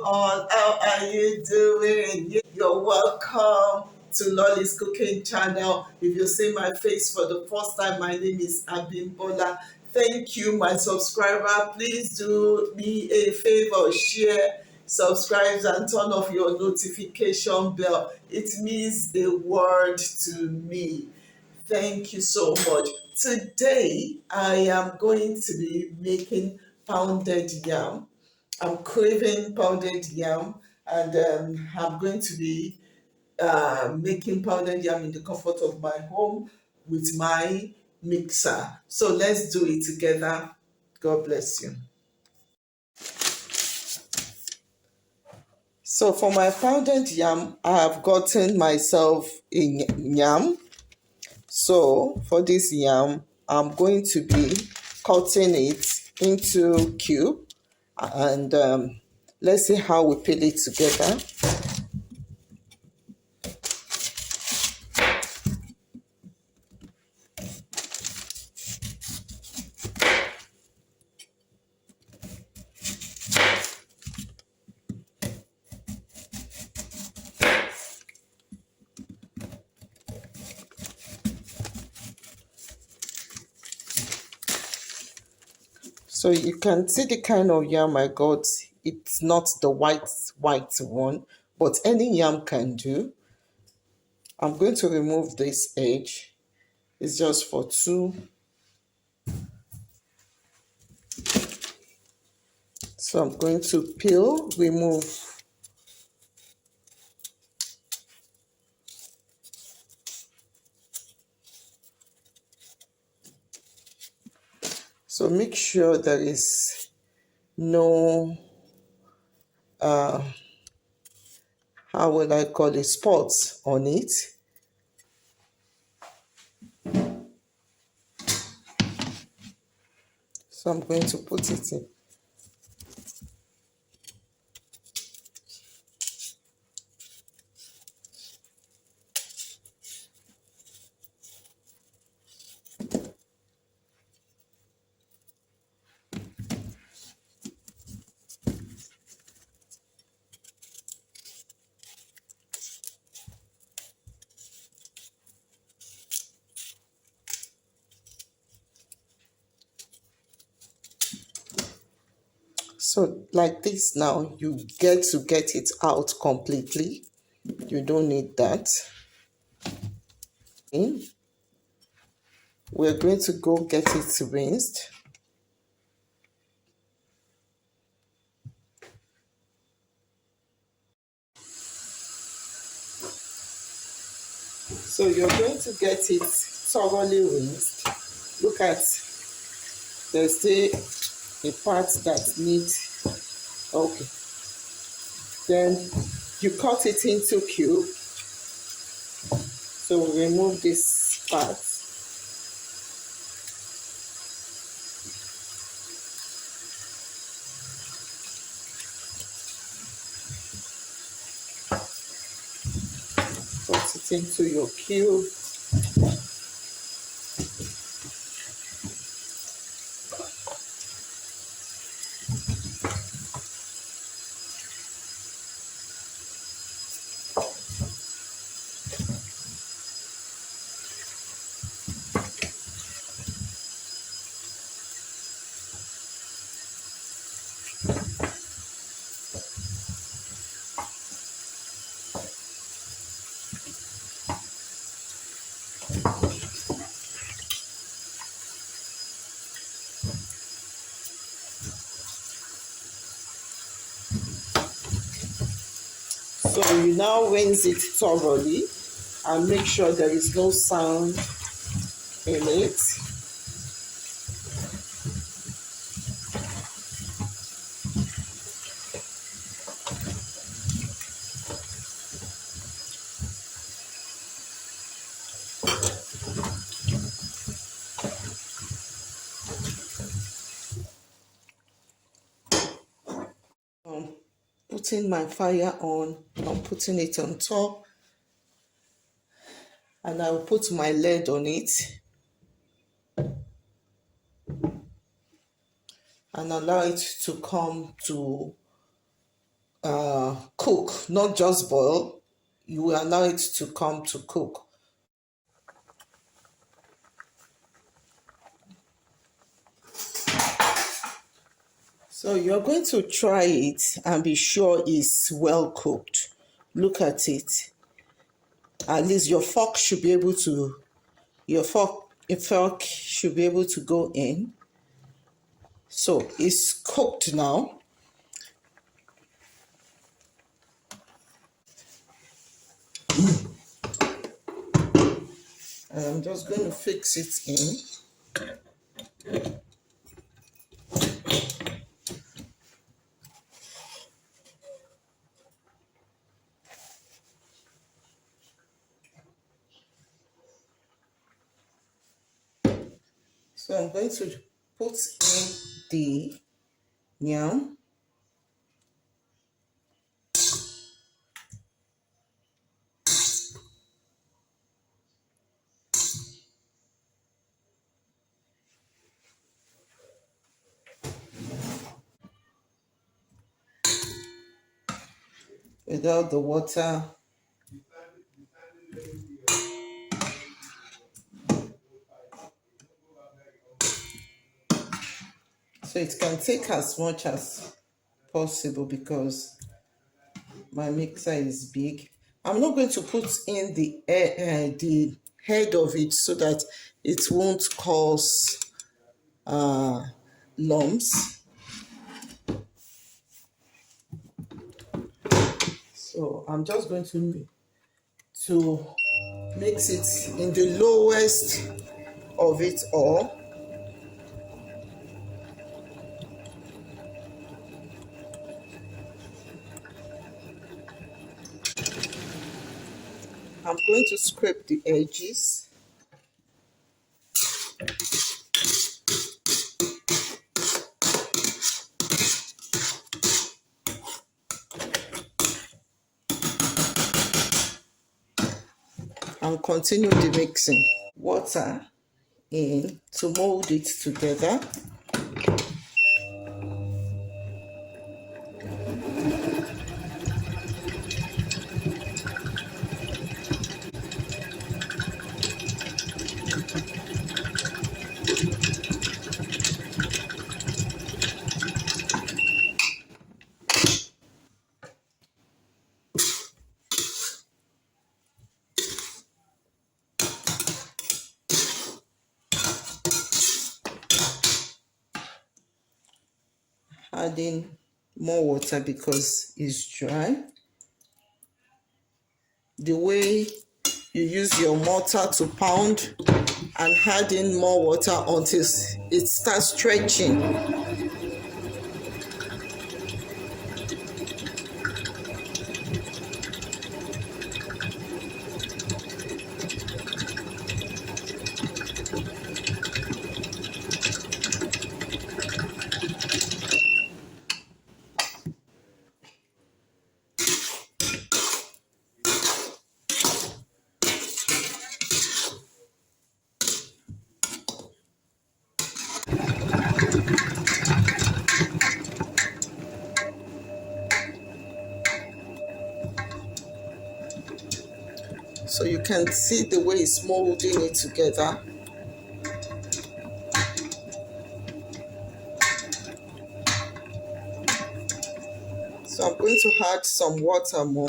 all. How are you doing? You're welcome to Lolly's Cooking Channel. If you see my face for the first time, my name is Abimbola. Thank you, my subscriber. Please do me a favor, share, subscribe, and turn off your notification bell. It means the world to me. Thank you so much. Today, I am going to be making pounded yam. I'm craving pounded yam, and I'm going to be making pounded yam in the comfort of my home with my mixer. So let's do it together. God bless you. So for my pounded yam, I have gotten myself a yam. So for this yam, I'm going to be cutting it into cube, and let's see how we peel it together. So you can see the kind of yam I got. It's not the white one, but any yam can do. I'm going to remove this edge. It's just for two. So I'm going to peel, remove. So make sure there is no, how will I call it, spots on it. So I'm going to put it in. So like this now, you get to get it out completely. You don't need that. We're going to go get it rinsed. So you're going to get it thoroughly rinsed. Look at, there's still a part that needs, okay. Then you cut it into cube. So remove this part. Put it into your cube. So you now rinse it thoroughly and make sure there is no sound in it. Putting my fire on, I'm putting it on top, and I'll put my lid on it and allow it to come to cook, not just boil. You will allow it to come to cook. So you're going to try it and be sure it's well cooked. Look at it. At least your fork should be able to go in. So it's cooked now. And I'm just going to fix it in. So I'm going to put in the yam. Without the water. So it can take as much as possible because my mixer is big. I'm not going to put in the head of it so that it won't cause lumps. So I'm just going to mix it in the lowest of it all. I'm going to scrape the edges. And continue the mixing. Water in to mold it together. Adding more water because it's dry. The way you use your mortar to pound and add in more water until it starts stretching. So you can see the way it's molding it together. So I'm going to add some water more.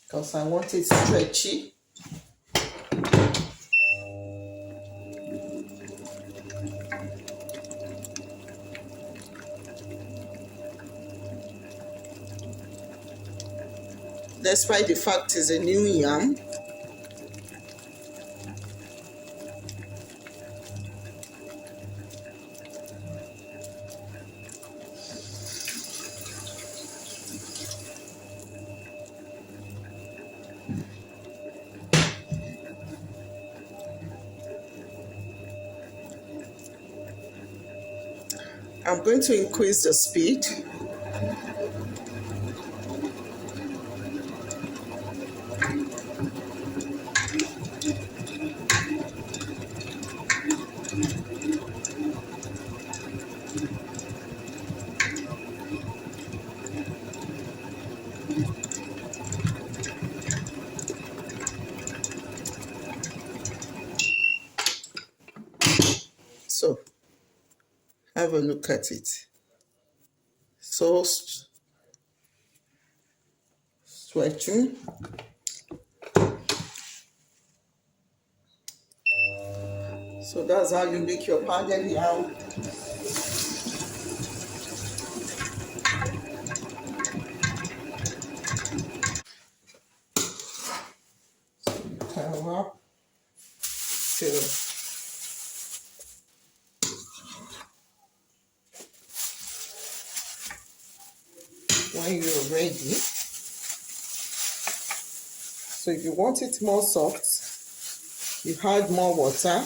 Because I want it stretchy. Despite the fact it's a new yam. I'm going to increase the speed. So have a look at it. So stretching. So that's how you make your pounded yam. Come up till when you're ready. So if you want it more soft, you add more water.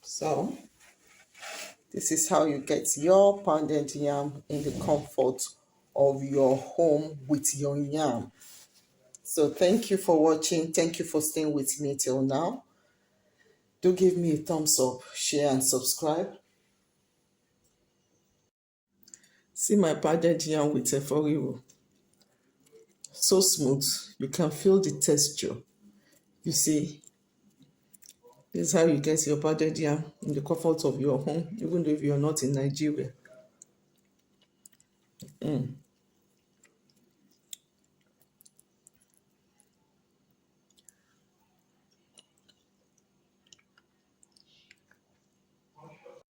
So this is how you get your pounded yam in the comfort of your home with your yam. So thank you for watching. Thank you for staying with me till now. Do give me a thumbs up, share and subscribe. See my pounded yam with eforiwo. So smooth, you can feel the texture. You see, this is how you get your pounded yam in the comfort of your home, even though if you're not in Nigeria.